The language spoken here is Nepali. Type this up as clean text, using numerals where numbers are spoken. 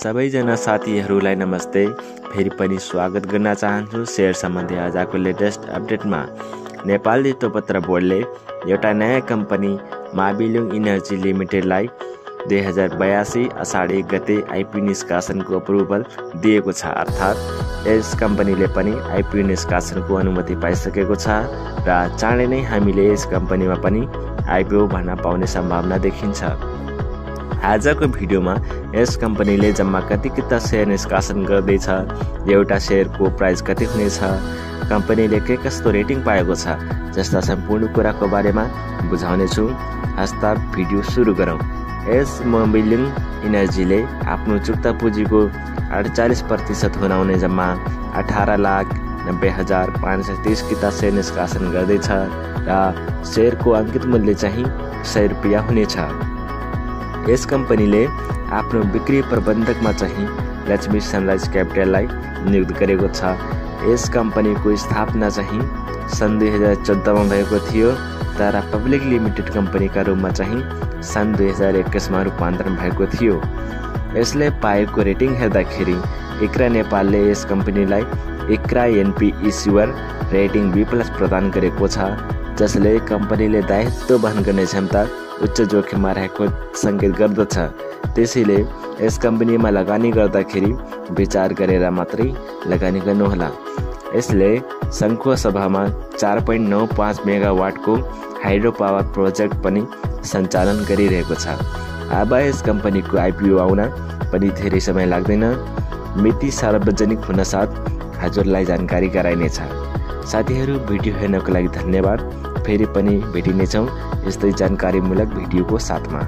सबैजना साथीहरूलाई नमस्ते। फेरि पनि स्वागत गर्न चाहन्छु शेयर सम्बन्धी आजको लेटेस्ट अपडेटमा। नेपाली तोपत्र बोर्डले एउटा नयाँ कम्पनी माबिलुङ इनर्जी लिमिटेडलाई 2082 असाढ 1 गते आइपिओ निष्कासनको अप्रुभल दिएको छ। अर्थात् यस कम्पनीले पनि आइपिओ निष्कासनको अनुमति पाइसकेको छ र चाँडै नै हामीले यस कम्पनीमा पनि आइपिओ भर्न पाउने सम्भावना देखिन्छ। आजको भिडियोमा यस कम्पनीले जम्मा कति सेयर निष्कासन गर्दैछ, एउटा शेयरको प्राइस कति हुनेछ, कम्पनीले के कस्तो रेटिङ पाएको छ जस्ता सम्पूर्ण कुराको बारेमा बुझाउनेछु। हस्ता भिडियो सुरु गरौँ। यस माबिलुङ इनर्जीले आफ्नो चुक्ता पुँजीको 48% हुनाउने जम्मा 18,90,530 किता शेयर निष्कासन गर्दैछ र शेयरको अंकित मूल्य चाहिँ 100 रुपैयाँ हुनेछ। यस कम्पनीले आफ्नो बिक्री प्रबन्धकमा चाहिँ लक्ष्मी सनराइज क्यापिटललाई नियुक्त गरेको छ। यस कम्पनीको स्थापना चाहिँ सन् 2014 मा भएको थियो, तर पब्लिक लिमिटेड कम्पनीका रूपमा चाहिँ सन् 2021 मा रूपान्तरण भएको थियो। यसले पाएको रेटिङ हेर्दाखेरि इक्रा नेपालले यस कम्पनीलाई इक्रा एनपी इस्युअर रेटिङ B+ प्रदान गरेको छ, जसले कम्पनीले दायित्व वहन गर्ने क्षमता उच्च जोखिममा रहेको संकेत गर्दछ। त्यसैले यस कम्पनीमा लगानी गर्दाखेरि विचार गरेर मात्रै लगानी गर्नुहोला। यसले सङ्खुवा सभामा 4.95 मेगावाटको हाइड्रो पावर प्रोजेक्ट पनि सञ्चालन गरिरहेको छ। अब यस कम्पनीको आइपिओ आउन पनि धेरै समय लाग्दैन। मिति सार्वजनिक हुनसाथ हजुरलाई जानकारी गराइनेछ। साथीहरू, भिडियो हेर्नको लागि धन्यवाद। फेरि पनि भेटिनेछौँ यस्तै जानकारीमूलक भिडियोको साथमा।